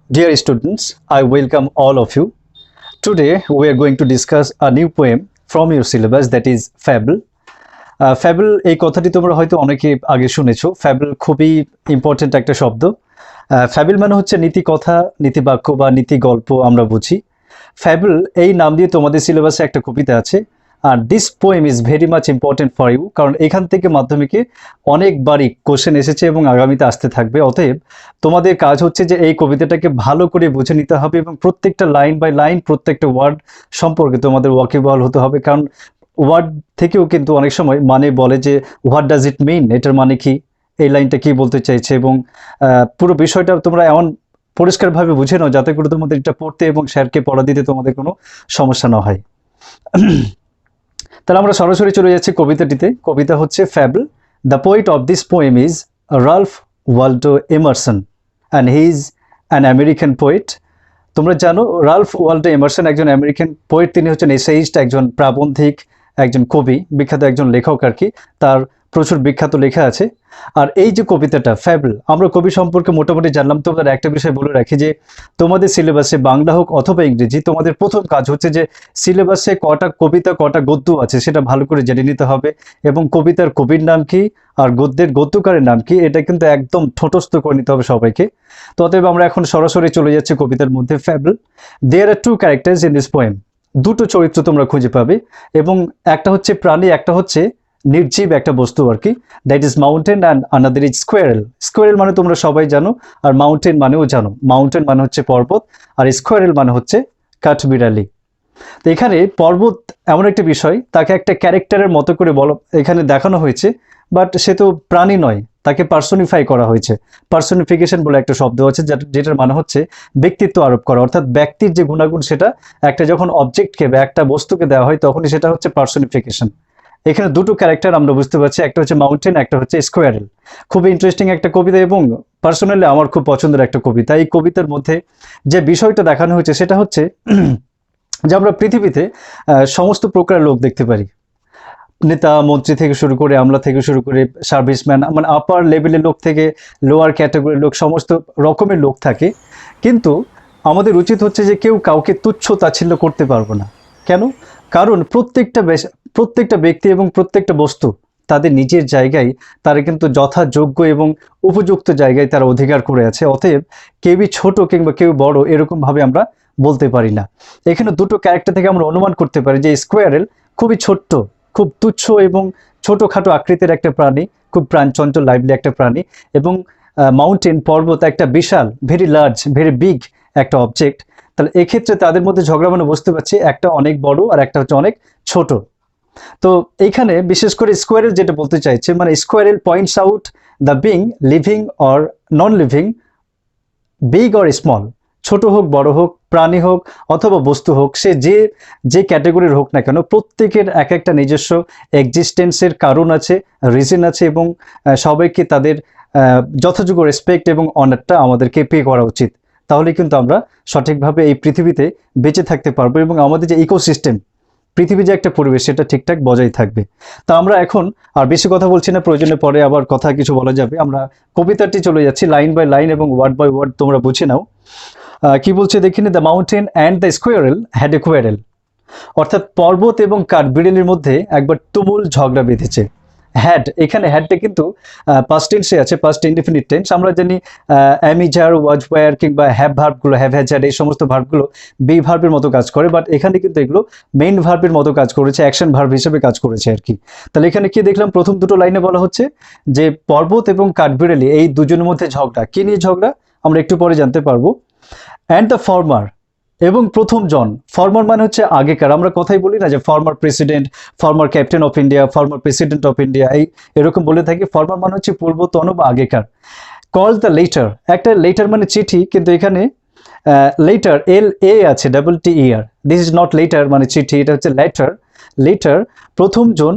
Dear students, I welcome all of you. Today we are going to discuss a new poem from your syllabus, that is Fable. Fable এই কথাটি তোমরা হয়তো অনেকে আগে শুনেছো। Fable খুবই ইম্পর্টেন্ট একটা শব্দ। Fable মানে হচ্ছে নীতি কথা, নীতি বাক্য বা নীতি গল্প আমরা বুঝি। Fable এই নাম দিয়ে তোমাদের সিলেবাসে একটা কবিতা আছে। আর this poem is very much important for you, কারণ এখান থেকে মাধ্যমিকে অনেকবারই কোশ্চেন এসেছে এবং আগামীতে আসতে থাকবে। অতএব তোমাদের কাজ হচ্ছে যে এই কবিতাটাকে ভালো করে বুঝে নিতে হবে এবং প্রত্যেকটা লাইন বাই লাইন, প্রত্যেকটা ওয়ার্ড সম্পর্কে তোমাদের ওয়াকিবহাল হতে হবে। কারণ ওয়ার্ড থেকেও কিন্তু অনেক সময় মানে বলে যে হোয়াট ডাজ ইট মিন, এটার মানে কি, এই লাইনটা কি বলতে চাইছে, এবং পুরো বিষয়টা তোমরা এমন পরিষ্কারভাবে বুঝে নাও যাতে করে তোমাদের এটা পড়তে এবং স্যারকে পড়া দিতে তোমাদের কোনো সমস্যা না হয়। তাহলে আমরা সরাসরি চলে যাচ্ছি কবিতাটিতে। কবিতা হচ্ছে fable. The poet of this poem is Ralph Waldo Emerson and he is an American poet. তোমরা জানো রালফ ওয়াল্ডো এমারসন একজন আমেরিকান পোয়েট। তিনি হচ্ছেন এসেইস্ট, একজন প্রাবন্ধিক, একজন কবি, বিখ্যাত একজন লেখক আর কি। তার প্রচুর বিখ্যাত লেখা আছে। আর এই যে কবিতাটা ফ্যাবল, আমরা কবি সম্পর্কে মোটামুটি জানলাম। তোমাদের একটা বিষয় বলে রাখি যে তোমাদের সিলেবাসে বাংলা হোক অথবা ইংরেজি, তোমাদের প্রথম কাজ হচ্ছে যে সিলেবাসে কটা কবিতা কটা গদ্য আছে সেটা ভালো করে জেনে নিতে হবে, এবং কবিতার কবির নাম কি আর গদ্যের গদ্যকারের নাম কি এটা কিন্তু একদম ঠোঁটস্থ করে নিতে হবে সবাইকে। তো অতএব আমরা এখন সরাসরি চলে যাচ্ছি কবিতার মধ্যে। Fable, there are two characters in this poem. দুটো চরিত্র তোমরা খুঁজে পাবে, এবং একটা হচ্ছে প্রাণী, একটা হচ্ছে নির্জীব একটা বস্তু আর কি। That is mountain and another is squirrel. Squirrel মানে তোমরা সবাই জানো, আর মাউন্টেন মানেও জানো। মাউন্টেন মানে হচ্ছে পর্বত, আর স্কোয়ারেল মানে হচ্ছে কাঠবিড়ালি। তো এখানে পর্বত এমন একটা বিষয়, তাকে একটা ক্যারেক্টারের মতো করে এখানে দেখানো হয়েছে, বাট সে তো প্রাণী নয়, তাকে পার্সোনিফাই করা হয়েছে। পার্সোনিফিকেশন বলে একটা শব্দ আছে, যেটার মানে হচ্ছে ব্যক্তিত্ব আরোপ করা, অর্থাৎ ব্যক্তির যে গুণাগুণ সেটা একটা যখন অবজেক্টকে বা একটা বস্তুকে দেওয়া হয় তখনই সেটা হচ্ছে পার্সোনিফিকেশন। এখানে দুটো ক্যারেক্টার আমরা বুঝতে পারছি, একটা হচ্ছে মাউন্টেন, একটা হচ্ছে স্কোয়ারেল। খুব ইন্টারেস্টিং একটা কবিতা এবং পার্সোনালি আমার খুব পছন্দের একটা কবিতা। এই কবিতার মধ্যে যে বিষয়টা দেখানো হয়েছে সেটা হচ্ছে যে আমরা পৃথিবীতে সমস্ত প্রকার লোক দেখতে পারি। নেতা মন্ত্রী থেকে শুরু করে, আমলা থেকে শুরু করে, সার্ভিসম্যান, মানে আপার লেভেলের লোক থেকে লোয়ার ক্যাটাগরির লোক, সমস্ত রকমের লোক থাকে। কিন্তু আমাদের উচিত হচ্ছে যে কেউ কাউকে তুচ্ছ তাচ্ছিল্য করতে পারবো না। কেন? কারণ প্রত্যেকটা ব্যক্তি এবং প্রত্যেকটা বস্তু তাদের নিজের জায়গায় তারা কিন্তু যথাযোগ্য এবং উপযুক্ত জায়গায় তারা অধিকার করে আছে। অতএব কেউই ছোট কিংবা কেউ বড় এরকমভাবে আমরা বলতে পারি না। এখানে দুটো ক্যারেক্টার থেকে আমরা অনুমান করতে পারি যে স্কোয়ারেল খুবই ছোট্ট, খুব তুচ্ছ এবং ছোটোখাটো আকৃতির একটা প্রাণী, খুব প্রাণচঞ্চল লাইভলি একটা প্রাণী, এবং মাউন্টেন পর্বত একটা বিশাল, ভেরি লার্জ, ভেরি বিগ একটা অবজেক্ট। তাহলে এক্ষেত্রে তাদের মধ্যে ঝগড়া মানে বুঝতে পারছি একটা অনেক বড় আর একটা হচ্ছে অনেক ছোট। তো এইখানে বিশেষ করে স্কোয়ারেল যেটা বলতে চাইছে, মানে squirrel points out the being living or non living, big or small, ছোট হোক বড় হোক, প্রাণী হোক অথবা বস্তু হোক, সে যে ক্যাটাগরির হোক না কেন, প্রত্যেকের এক একটা নিজস্ব এক্সিস্টেন্সের কারণ আছে, রিজন আছে, এবং সবাইকে তাদের যথাযোগ্য রেসপেক্ট এবং অনারটা আমাদেরকে পে করা উচিত। তাহলে কিন্তু আমরা সঠিকভাবে এই পৃথিবীতে বেঁচে থাকতে পারবো, এবং আমাদের যে ইকোসিস্টেম, পৃথিবী যে একটা পরিবেশ, সেটা ঠিকঠাক বজায় থাকবে। তা আমরা এখন আর বেশি কথা বলছি না, প্রয়োজনে পরে আবার কথা কিছু বলা যাবে। আমরা কবিতাটি চলে যাচ্ছি লাইন বাই লাইন এবং ওয়ার্ড বাই ওয়ার্ড, তোমরা বুঝে নাও কি বলছে দেখিনি। The mountain and the squirrel had a quarrel, অর্থাৎ পর্বত এবং কাঠবিড়ালির মধ্যে একবার তুমুল ঝগড়া বেঁধেছে। হ্যাড, এখানে হ্যাডটা কিন্তু পাস্ট টেন্সে আছে, পাস্ট ইনডিফিনিট টেন্স। আমরা জানি অ্যামিজার, ওয়াজ, ওয়ার কিংবা হ্যাভ ভার্বগুলো, হ্যাভ হ্যাজ হ্যাড, এই সমস্ত ভার্বগুলো বি ভার্বের মতো কাজ করে, বাট এখানে কিন্তু এগুলো মেইন ভার্বের মতো কাজ করেছে, অ্যাকশন ভার্ব হিসেবে কাজ করেছে আর কি। তাহলে এখানে কি দেখলাম, প্রথম দুটো লাইনে বলা হচ্ছে যে পর্বত এবং কাঠবিড়ালি এই দুজনের মধ্যে ঝগড়া। কি নিয়ে ঝগড়া আমরা একটু পরে জানতে পারবো। অ্যান্ড দ্য ফর্মার, এবং প্রথম জন। ফর্মার মানে হচ্ছে আগেকার। আমরা কথাই বলি না যে former president, former captain of India, former president of India, এরকম বলে থাকি। ফর্মার মানে হচ্ছে পূর্বতন বা আগেকার। কল দ্য লেটার, একটা লেটার মানে চিঠি, কিন্তু এখানে লেটার এল এ আছে, double T E R. This is not letter মানে চিঠি, এটা হচ্ছে লেটার। লেটার প্রথম জন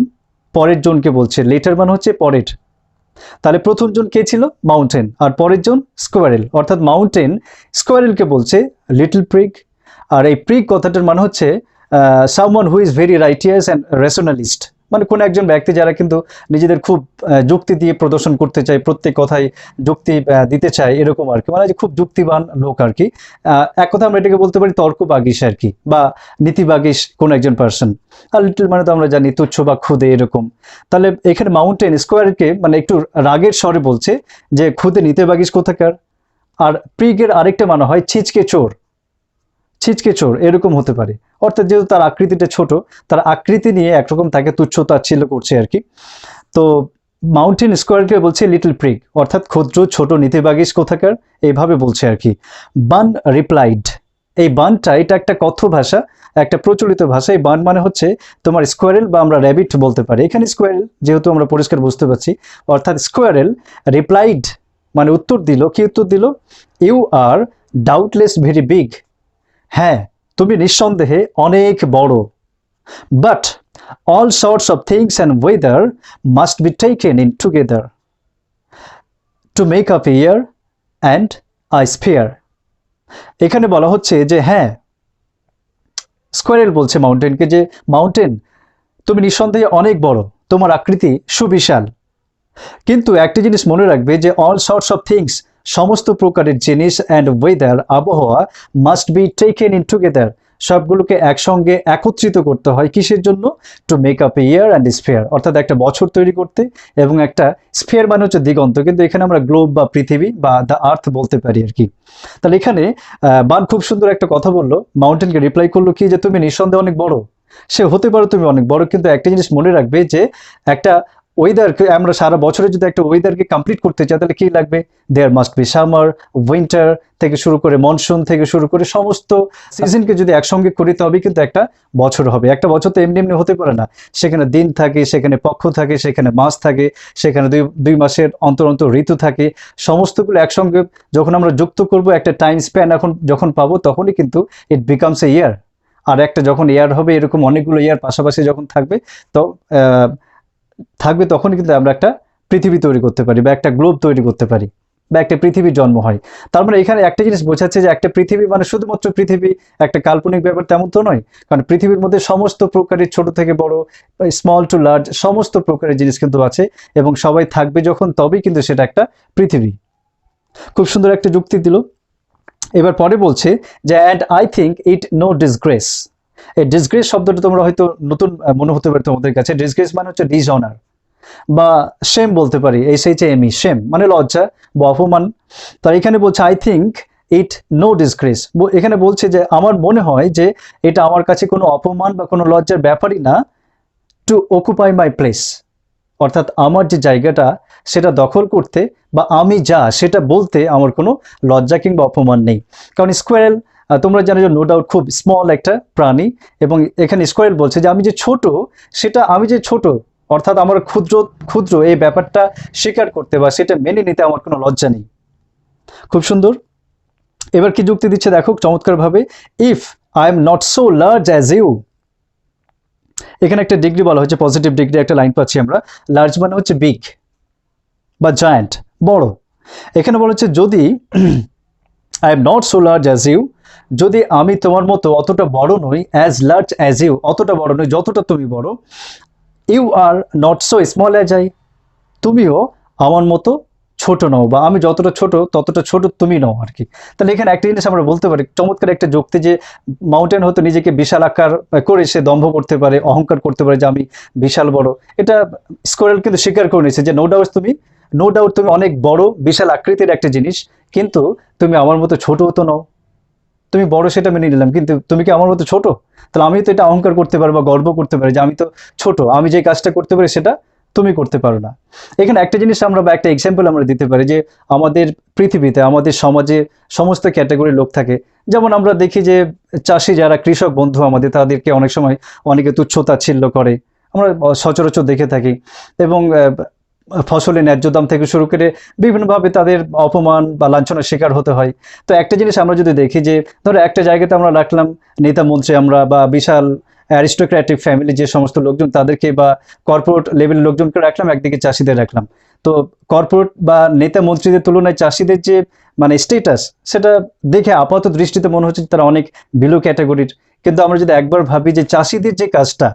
পরের জনকে বলছে, লেটার মানে হচ্ছে পরের। তাহলে প্রথম জন কে ছিল? মাউন্টেন, আর পরের জন স্কোয়ারেল, অর্থাৎ মাউন্টেন স্কোয়ারেলকে বলছে লিটল প্রিগ। আর এই প্রিগ কথাটার মানে হচ্ছে someone who is very righteous and rationalist, মানে কোনো একজন ব্যক্তি যারা কিন্তু নিজেদের খুব যুক্তি দিয়ে প্রদর্শন করতে চায়, প্রত্যেক কথায় যুক্তি দিতে চায়, এরকম আর কি, মানে যে খুব যুক্তিবান লোক আর কি। এক কথা আমরা এটাকে বলতে পারি তর্কবাগীশ আর কি, বা নীতিবাগীশ কোন একজন পার্সন। আর লিটল মানে তো আমরা জানি তুচ্ছ বা খুদে, এরকম। তাহলে এখানে মাউন্টেন স্কোয়ারকে মানে একটু রাগের স্বরে বলছে যে খুদে নীতিবাগীশ কোথাকার। আর প্রিগের আরেকটা মানে হয় ছিচকে চোর, ছিচকে চোর এরকম হতে পারে। অর্থাৎ যেহেতু তার আকৃতিটা ছোট, তার আকৃতি নিয়ে একরকম তাকে তুচ্ছ তাচ্ছিল্য করছে আর কি। তো মাউন্টেন স্কোয়ারকে বলছে লিটল প্রিগ, অর্থাৎ ক্ষুদ্র ছোট নীতিবাগীশ কোথাকার, এইভাবে বলছে আর কি। বান রিপ্লাইড, এই বানটা এটা একটা কথ্য ভাষা, একটা প্রচলিত ভাষা। এই বান মানে হচ্ছে তোমার স্কোয়ারেল বা আমরা র্যাবিট বলতে পারি। এখানে স্কোয়ারেল যেহেতু আমরা পরিষ্কার বুঝতে পারছি, অর্থাৎ স্কোয়ারেল রিপ্লাইড মানে উত্তর দিল। কি উত্তর দিল? You are doubtless very big, হ্যাঁ তুমি নিঃসন্দেহে অনেক বড়। But all sorts of things and weather must be taken in together to make up a year and a sphere. এখানে বলা হচ্ছে যে হ্যাঁ, স্কোয়ারেল বলছে মাউন্টেনকে যে মাউন্টেন তুমি নিঃসন্দেহে অনেক বড়, তোমার আকৃতি সুবিশাল, কিন্তু একটা জিনিস মনে রাখবে যে অল সর্টস অফ থিংস সমস্ত প্রকারের জিনিস অ্যান্ড ওয়েদার আবহাওয়া must be taken in together সবগুলোকে একসঙ্গে একত্রিত করতে হয়। কিসের জন্য? To make up A year and sphere, অর্থাৎ একটা বছর তৈরি করতে, এবং একটা স্ফিয়ার মানে হচ্ছে দিগন্ত, কিন্তু এখানে আমরা গ্লোব বা পৃথিবী বা দ্য আর্থ বলতে পারি আর কি। তাহলে এখানে বান খুব সুন্দর একটা কথা বললো, মাউন্টেনকে রিপ্লাই করলো কি যে তুমি নিঃসন্দেহে অনেক বড়, সে হতে পারো তুমি অনেক বড়, কিন্তু একটা জিনিস মনে রাখবে যে একটা ওয়েদারকে আমরা সারা বছরে যদি একটা ওয়েদারকে কমপ্লিট করতে চাই তাহলে কি লাগবে? There must be summer, winter থেকে শুরু করে মনসুন থেকে শুরু করে সমস্ত সিজনকে যদি একসঙ্গে করি তবে কিন্তু একটা বছর হবে। একটা বছর তো এমনি এমনি হতে পারে না, সেখানে দিন থাকে, সেখানে পক্ষ থাকে, সেখানে মাস থাকে, সেখানে দুই মাসের অন্তর অন্তর ঋতু থাকে। সমস্তগুলো একসঙ্গে যখন আমরা যুক্ত করব একটা টাইম স্প্যান এখন যখন পাবো তখনই কিন্তু ইট বিকামস এ ইয়ার। আর একটা যখন ইয়ার হবে, এরকম অনেকগুলো ইয়ার পাশাপাশি যখন থাকবে তো তখনই কিন্তু আমরা একটা পৃথিবী তৈরি করতে পারি বা একটা গ্লোব তৈরি করতে পারি বা একটা পৃথিবীর জন্ম হয়। তার মানে এখানে একটা জিনিস বোঝাচ্ছে যে একটা পৃথিবী মানে শুধুমাত্র পৃথিবী একটা কাল্পনিক ব্যাপার তেমন তো নয়, কারণ পৃথিবীর মধ্যে সমস্ত প্রকারের ছোট থেকে বড়, স্মল টু লার্জ সমস্ত প্রকারের জিনিস কিন্তু আছে, এবং সবাই থাকবে যখন তবেই কিন্তু সেটা একটা পৃথিবী। খুব সুন্দর একটা যুক্তি দিল। এবার পরে বলছে যে and I think it no disgrace. এই ডিসগ্রেস শব্দটা তোমরা হয়তো নতুন মনে হতে পারে তোমাদের কাছে। ডিসগ্রেস মানে হচ্ছে ডিসঅনার বা শেম বলতে পারি, SHAME, শেম মানে লজ্জা বা অপমান। তার এখানে বলছে I think it no disgrace, এখানে বলছে যে আমার মনে হয় যে এটা আমার কাছে কোনো অপমান বা কোনো লজ্জার ব্যাপারই না, টু অকুপাই মাই প্লেস, অর্থাৎ আমার যে জায়গাটা সেটা দখল করতে বা আমি যা সেটা বলতে আমার কোনো লজ্জা কিংবা অপমান নেই। কারণ স্কোয়ারেল তোমরা জানো যে নো ডাউট খুব স্মল একটা প্রাণী, এবং এখানে স্কোয়ারেল বলছে যে আমি যে ছোট, সেটা আমি যে ছোট অর্থাৎ আমার ক্ষুদ্র ক্ষুদ্র এই ব্যাপারটা স্বীকার করতে বা সেটা মেনে নিতে আমার কোনো লজ্জা নেই। খুব সুন্দর। এবার কি যুক্তি দিচ্ছে দেখো চমৎকারভাবে, if I am not so large as you. এখানে একটা ডিগ্রি বলা হয়েছে, পজিটিভ ডিগ্রি একটা লাইন পাচ্ছি আমরা। লার্জ মানে হচ্ছে বিগ বা জায়ান্ট, বড়। এখানে বলা হচ্ছে যদি I am not so large as you, যদি আমি তোমার মতো অতটা বড় নই, অ্যাজ লার্জ অ্যাজ ইউ অতটা বড় নই যতটা তুমি বড়, you are not so small as I, তুমিও আমার মতো ছোট নও, বা আমি যতটা ছোট ততটা ছোট তুমি নও আর কি। তাহলে এখানে একটা জিনিস আমরা বলতে পারি, চমৎকার একটা যুক্তি, যে মাউন্টেন হয়তো নিজেকে বিশাল আকার করে সে দম্ভ করতে পারে, অহংকার করতে পারে যে আমি বিশাল বড়। এটা স্কোয়ারেল কিন্তু স্বীকার করে নিয়েছে যে নো ডাউট তুমি অনেক বড় বিশাল আকৃতির একটা জিনিস, কিন্তু তুমি আমার মতো ছোট তো নও। তুমি বড় সেটা মেনে নিলাম, কিন্তু তুমি কি আমার মতো ছোট? তাহলে আমি তো এটা অহংকার করতে পারি বা গর্ব করতে পারি যে আমি তো ছোট, আমি যে কাজটা করতে পারি সেটা তুমি করতে পারো না। এখানে একটা জিনিস আমরা বা একটা এক্সাম্পল আমরা দিতে পারি যে আমাদের পৃথিবীতে আমাদের সমাজে সমস্ত ক্যাটাগরির লোক থাকে। যেমন আমরা দেখি যে চাষি যারা কৃষক বন্ধু আমাদের, তাদেরকে অনেক সময় অনেকে তুচ্ছ-তাচ্ছিল্য করে, আমরা সচরাচর দেখে থাকি, এবং ফসলের ন্যায্য দাম থেকে শুরু করে বিভিন্নভাবে তাদের অপমান বা লাঞ্ছনার শিকার হতে হয়। তো একটা জিনিস আমরা যদি দেখি যে ধরো একটা জায়গাতে আমরা রাখলাম নেতা মন্ত্রী আমরা বা বিশাল অ্যারিস্টোক্র্যাটিক ফ্যামিলি যে সমস্ত লোকজন তাদেরকে, বা কর্পোরেট লেভেলের লোকজনকে রাখলাম, একদিকে চাষিদের রাখলাম। তো কর্পোরেট বা নেতা মন্ত্রীদের তুলনায় চাষিদের যে মানে স্টেটাস, সেটা দেখে আপাত দৃষ্টিতে মনে হচ্ছে তারা অনেক বিলো ক্যাটাগরির। কিন্তু আমরা যদি একবার ভাবি যে চাষিদের যে কাজটা,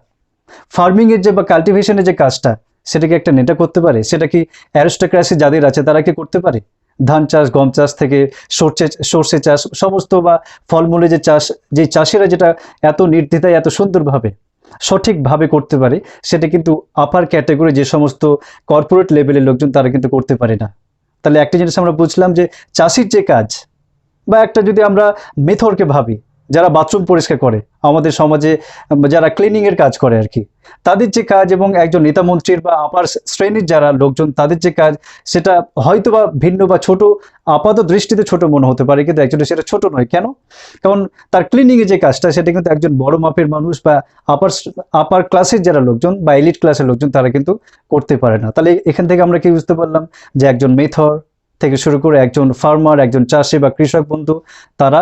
ফার্মিংয়ের যে বা কাল্টিভেশনের যে কাজটা, সেটা কি একটা নেতা করতে পারে? সেটা কি অ্যারিস্টোক্রেসি যাদের আছে তারা কি করতে পারে? ধান চাষ, গম চাষ থেকে সর্ষে চাষ, সমস্ত বা ফলমূলের যে চাষ, যে চাষিরা যেটা এত নির্দ্বিধায় এত সুন্দরভাবে সঠিকভাবে করতে পারে, সেটা কিন্তু আপার ক্যাটাগরি যে সমস্ত কর্পোরেট লেভেলের লোকজন তারা কিন্তু করতে পারে না। তাহলে একটা জিনিস আমরা বুঝলাম যে চাষির যে কাজ, বা একটা যদি আমরা মেথরকে ভাবি, যারা বাথরুম পরিষ্কার করে আমাদের সমাজে, যারা ক্লিনিংয়ের কাজ করে আর কি, তাদের যে কাজ এবং একজন নেতা মন্ত্রীর বা আপার শ্রেণীর যারা লোকজন তাদের যে কাজ, সেটা হয়তো বা ভিন্ন বা ছোট, আপাত দৃষ্টিতে ছোট মনে হতে পারে, কিন্তু একজনের সেটা ছোট নয়। কেন? কারণ তার ক্লিনিংয়ের যে কাজটা সেটা কিন্তু একজন বড় মাপের মানুষ বা আপার আপার ক্লাসের যারা লোকজন বা এলিট ক্লাসের লোকজন তারা কিন্তু করতে পারে না। তাহলে এখান থেকে আমরা কি বুঝতে পারলাম যে একজন মেথর থেকে শুরু করে একজন ফার্মার, একজন চাষি বা কৃষক বন্ধু, তারা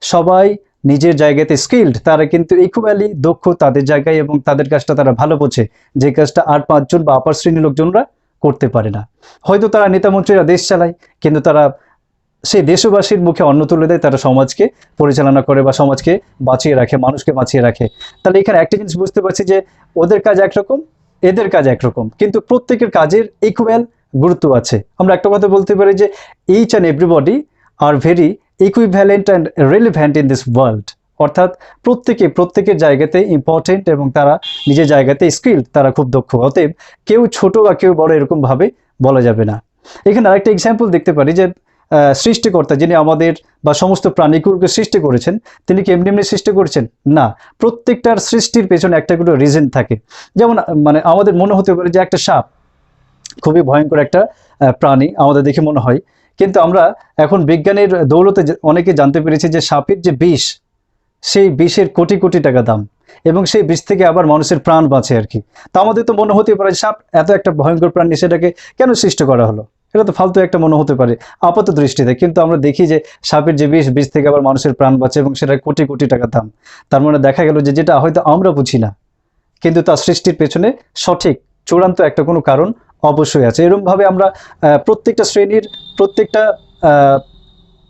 সবাই নিজের জায়গাতে স্কিল্ড, তারা কিন্তু ইকুয়ালি দক্ষ তাদের জায়গায় এবং তাদের কাজটা তারা ভালো বোঝে, যে কাজটা আর পাঁচজন বা আপার শ্রেণীর লোকজনরা করতে পারে না। হয়তো তারা নেতামন্ত্রীরা দেশ চালায়, কিন্তু তারা সেই দেশবাসীর মুখে অন্ন তুলে দেয়, তারা সমাজকে পরিচালনা করে বা সমাজকে বাঁচিয়ে রাখে, মানুষকে বাঁচিয়ে রাখে। তাহলে এখানে একটা জিনিস বুঝতে পারছি যে ওদের কাজ একরকম, এদের কাজ একরকম, কিন্তু প্রত্যেকের কাজের ইকুয়াল গুরুত্ব আছে। আমরা একটা কথা বলতে পারি যে each and everybody are very equivalent and relevant in this world. অর্থাৎ প্রত্যেকের জায়গাতে ইম্পর্টেন্ট এবং তারা নিজের জায়গাতে স্কিল্ড, তারা খুব দক্ষ। অতএব কেউ ছোট বা কেউ বড় এরকমভাবে বলা যাবে না। এখানে আরেকটা এক্সাম্পল দেখতে পারি যে সৃষ্টিকর্তা যিনি আমাদের বা সমস্ত প্রাণীকুলকে সৃষ্টি করেছেন, তিনি কি এমনি এমনি সৃষ্টি করেছেন? না, প্রত্যেকটার সৃষ্টির পেছনে একটা করে রিজন থাকে। যেমন মানে আমাদের মনে হতে পারে যে একটা সাপ খুবই ভয়ঙ্কর একটা প্রাণী আমাদের দেখে মনে হয়, কিন্তু আমরা এখন বিজ্ঞানের দৌলতে অনেকে জানতে পেরেছি যে সাপের যে বিষ, সেই বিষের কোটি কোটি টাকা দাম, এবং সেই বিষ থেকে আবার মানুষের প্রাণ বাঁচে আর কি। তা আমাদের তো মনে হতে পারে সাপ এত একটা ভয়ঙ্কর প্রাণী, সেটাকে কেন সৃষ্টি করা হলো? এটা তো ফালতু একটা মনে হতে পারে আপাত দৃষ্টিতে, কিন্তু আমরা দেখি যে সাপের যে বিষ থেকে আবার মানুষের প্রাণ বাঁচে এবং সেটা কোটি কোটি টাকা দাম। তার মানে দেখা গেল যে যেটা হয়তো আমরা বুঝি না, কিন্তু তার সৃষ্টির পেছনে সঠিক চূড়ান্ত একটা কোনো কারণ অবশ্যই আছে। এরকমভাবে আমরা প্রত্যেকটা শ্রেণীর প্রত্যেকটা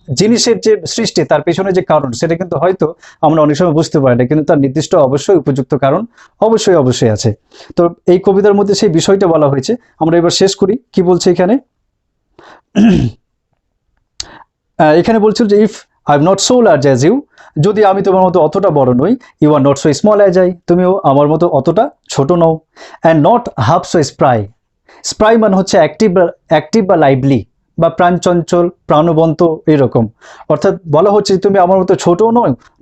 জিনিসের যে সৃষ্টি, তার পেছনে যে কারণ, সেটা কিন্তু হয়তো আমরা অনেক সময় বুঝতে পারি না, কিন্তু তার নির্দিষ্ট অবশ্যই উপযুক্ত কারণ অবশ্যই আছে। তো এই কবিতার মধ্যে সেই বিষয়টা বলা হয়েছে। আমরা এবার শেষ করি। কি বলছে এখানে? এখানে বলছিল যে if I am not so large as you, যদি আমি তোমার মতো অতটা বড় নই, you are not so small as I, তুমিও আমার মতো অতটা ছোট নও, and not half so spry. Spry মানে হচ্ছে অ্যাক্টিভ বা লাইভলি বা প্রাণচঞ্চল, প্রাণবন্ত, এরকম। অর্থাৎ বলা হচ্ছে তুমি আমার মতো ছোটও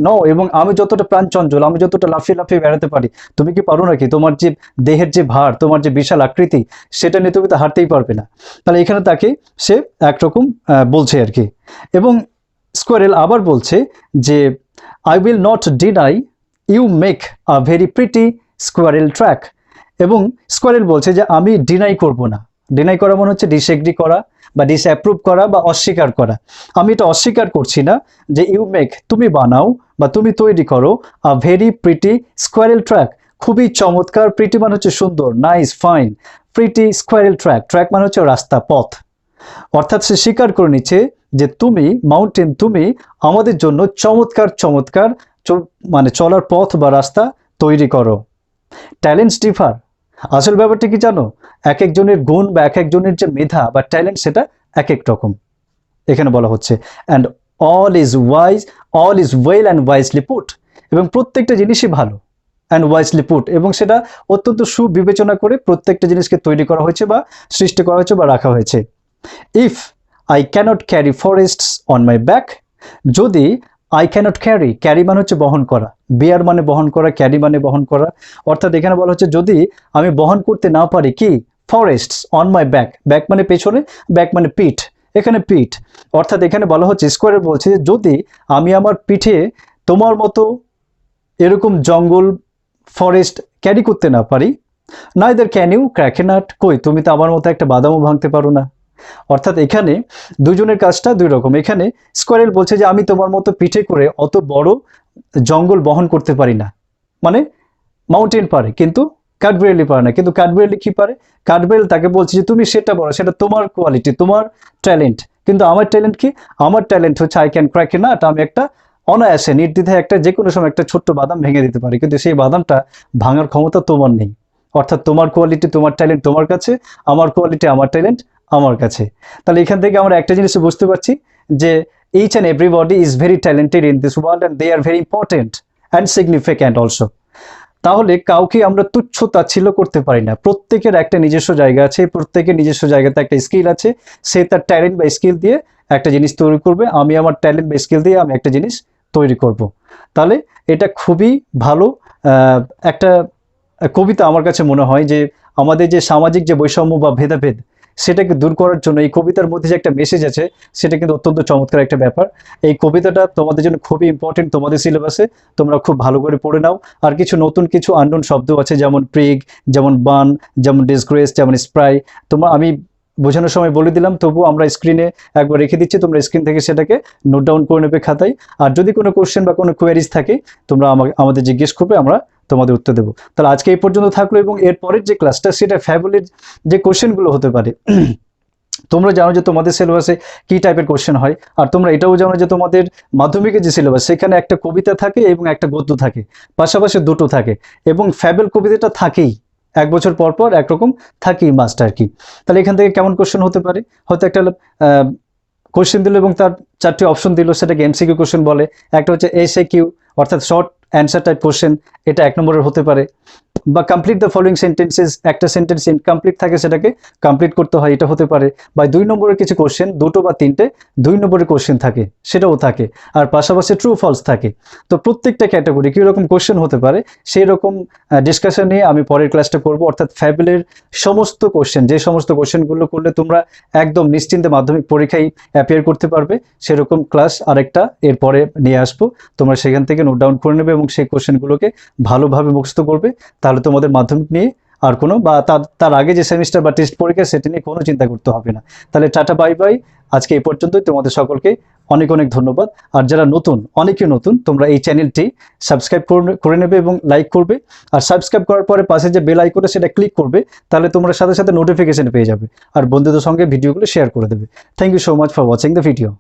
নও এবং আমি যতটা প্রাণচঞ্চল, আমি যতটা লাফিয়ে লাফিয়ে বেড়াতে পারি, তুমি কি পারো নাকি? তোমার যে দেহের যে ভার, তোমার যে বিশাল আকৃতি, সেটা নিয়ে তুমি তো হাঁটতেই পারবে না। তাহলে এখানে তাকে সে একরকম বলছে আর কি। এবং স্কোয়ারেল আবার বলছে যে I will not deny you make a very pretty squirrel track. এবং স্কোয়ারেল বলছে যে আমি ডিনাই করব না। ডিনাই করা মনে হচ্ছে ডিসএগ্রি করা বা ডিসঅ্যাপ্রুভ করা বা অস্বীকার করা। আমি এটা অস্বীকার করছি না যে ইউ মেক, তুমি বানাও বা তুমি তৈরি করো, আ ভেরি প্রিটি স্কোয়ারেল ট্র্যাক, খুবই চমৎকার। প্রিটি মানে হচ্ছে সুন্দর, nice, fine. Pretty squirrel track, track মানে হচ্ছে রাস্তা, পথ। অর্থাৎ সে স্বীকার করে নিচ্ছে যে তুমি মাউন্টেন, তুমি আমাদের জন্য চমৎকার চমৎকার মানে চলার পথ বা রাস্তা তৈরি করো। Talents differ. আসল ব্যাপারটা কি জানো? এক একজনের গুণ বা এক একজনের যে মেধা বা ট্যালেন্ট, সেটা এক এক রকম এখানে বলা হচ্ছে। And all is well and wisely put, এবং প্রত্যেকটা জিনিসই ভালো, অ্যান্ড ওয়াইজলি পুট, এবং সেটা অত্যন্ত সুবিবেচনা করে প্রত্যেকটা জিনিসকে তৈরি করা হয়েছে বা সৃষ্টি করা হয়েছে বা রাখা হয়েছে। If I cannot carry forests on my back, যদি আই ক্যানট ক্যারি মানে হচ্ছে বহন করা, বেয়ার মানে বহন করা, ক্যারি মানে বহন করা। অর্থাৎ এখানে বলা হচ্ছে যদি আমি বহন করতে না পারি কি ফরেস্টস অন মাই ব্যাক মানে পেছনে, ব্যাক মানে পিঠ, এখানে পিঠ। অর্থাৎ এখানে বলা হচ্ছে স্কোয়ারে বলছে যে যদি আমি আমার পিঠে তোমার মতো এরকম জঙ্গল ফরেস্ট ক্যারি করতে না পারি, neither can you crack a nut, কই তুমি তো আমার মতো একটা বাদামও ভাঙতে পারো না। অর্থাৎ এখানে দুজনের কাজটা দুই রকম। এখানে স্কোয়ারেল বলছে যে আমি তোমার মতো পিঠে করে অত বড় জঙ্গল বহন করতে পারি না, মানে মাউন্টেন পারে কিন্তু কাঠবিড়ালি পারে না। কিন্তু কাঠবিড়ালি কি পারে? কাঠবিড়ালি তাকে বলছে যে তুমি সেটা বলো, সেটা তোমার কোয়ালিটি, তোমার ট্যালেন্ট। কিন্তু আমার ট্যালেন্ট কি? আমার ট্যালেন্ট হচ্ছে I can crack a nut, আমি একটা অনায়াসে নির্দ্বিধায় একটা যে কোনো সময় একটা ছোট্ট বাদাম ভেঙে দিতে পারে, কিন্তু সেই বাদামটা ভাঙার ক্ষমতা তোমার নেই। অর্থাৎ তোমার কোয়ালিটি, তোমার ট্যালেন্ট তোমার কাছে, আমার কোয়ালিটি, আমার ট্যালেন্ট আমার কাছে। তাহলে এখান থেকে আমরা একটা জিনিস বুঝতে পারছি যে each and everybody is very talented in this world and they are very important and significant also. তাহলে কাউকে আমরা তুচ্ছ তাচ্ছিল্য করতে পারি না। প্রত্যেকের একটা নিজস্ব জায়গা আছে, প্রত্যেকের নিজস্ব জায়গাতে একটা স্কিল আছে, সে তার ট্যালেন্ট বা স্কিল দিয়ে একটা জিনিস তৈরি করবে, আমি আমার ট্যালেন্ট বা স্কিল দিয়ে আমি একটা জিনিস তৈরি করব। তাহলে এটা খুবই ভালো একটা কবিতা আমার কাছে মনে হয়, যে আমাদের যে সামাজিক যে বৈষম্য বা ভেদাভেদ সেটাকে দূর করার জন্য এই কবিতার মধ্যে যে একটা মেসেজ আছে সেটা কিন্তু অত্যন্ত চমৎকার একটা ব্যাপার। এই কবিতাটা তোমাদের জন্য খুবই ইম্পর্টেন্ট, তোমাদের সিলেবাসে তোমরা খুব ভালো করে পড়ে নাও। আর কিছু নতুন কিছু আননোন শব্দ আছে, যেমন প্রিগ, যেমন বান, যেমন ডিসগ্রেস, যেমন স্প্রাই। আমি বোঝানোর সময় বলে দিলাম, তবুও আমরা স্ক্রিনে একবার রেখে দিচ্ছি, তোমরা স্ক্রিন থেকে সেটাকে নোট ডাউন করে নেবে খাতায়। আর যদি কোনো কোশ্চেন বা কোনো কোয়ারিজ থাকে তোমরা আমাদের জিজ্ঞেস করবে, আমরা তোমাদের উত্তর দেবো। তাহলে আজকে এই পর্যন্ত থাকলো, এবং এর পরের যে ক্লাসটা সেটা ফ্যাবলের যে কোশ্চেনগুলো হতে পারে। তোমরা জানো যে তোমাদের সিলেবাসে কী টাইপের কোশ্চেন হয়, আর তোমরা এটাও জানো যে তোমাদের মাধ্যমিকের যে সিলেবাস সেখানে একটা কবিতা থাকে এবং একটা গদ্য থাকে, পাশাপাশি দুটো থাকে, এবং ফ্যাবল কবিতাটা থাকেই, এক বছর পর পর একরকম থাকেই মাস্ট আর কি। তাহলে এখান থেকে কেমন কোশ্চেন হতে পারে, হয়তো একটা কোশ্চেন দিল এবং তার 4টি অপশন দিল, সেটাকে এমসিকিউ কোশ্চেন বলে। একটা হচ্ছে এসএকিউ অর্থাৎ শর্ট অ্যান্সার টাইপ কোশ্চেন, এটা 1 নম্বরের হতে পারে। বা কমপ্লিট দ্য ফলোয়িং সেন্টেন্সেস, একটা সেন্টেন্স ইনকমপ্লিট থাকে সেটাকে কমপ্লিট করতে হয়, এটা হতে পারে। বা 2 নম্বরের কিছু কোশ্চেন, 2টো বা 3টে 2 নম্বরের কোশ্চেন থাকে, সেটাও থাকে। আর পাশাপাশি ট্রু ফলস থাকে। তো প্রত্যেকটা ক্যাটাগরি কীরকম কোশ্চেন হতে পারে সেই রকম ডিসকাশন নিয়ে আমি পরের ক্লাসটা করব। অর্থাৎ ফ্যাবলের সমস্ত কোশ্চেন, যে সমস্ত কোশ্চেনগুলো করলে তোমরা একদম নিশ্চিন্তে মাধ্যমিক পরীক্ষায় অ্যাপিয়ার করতে পারবে, সেরকম ক্লাস আরেকটা এরপরে নিয়ে আসবো। তোমরা সেখান থেকে নোট ডাউন করে নেবে এবং সেই কোশ্চেনগুলোকে ভালোভাবে মুখস্থ করবে। তাহলে তোমাদের মাধ্যমিক নিয়ে আর কোনো বা তার আগে যে সেমিস্টার বা টেস্ট পরীক্ষা সেটা নিয়ে কোনো চিন্তা করতে হবে না। তাহলে টাটা বাই বাই, আজকে এই পর্যন্তই। তোমাদের সকলকে অনেক অনেক ধন্যবাদ। আর যারা নতুন, অনেকে নতুন, তোমরা এই চ্যানেলটি সাবস্ক্রাইব করে নেবে এবং লাইক করবে। আর সাবস্ক্রাইব করার পরে পাশে যে বেল আইকনটা সেটা ক্লিক করবে, তাহলে তোমরা সাথে সাথে নোটিফিকেশন পেয়ে যাবে, আর বন্ধুদের সঙ্গে ভিডিওগুলো শেয়ার করে দেবে। Thank you so much for watching the video.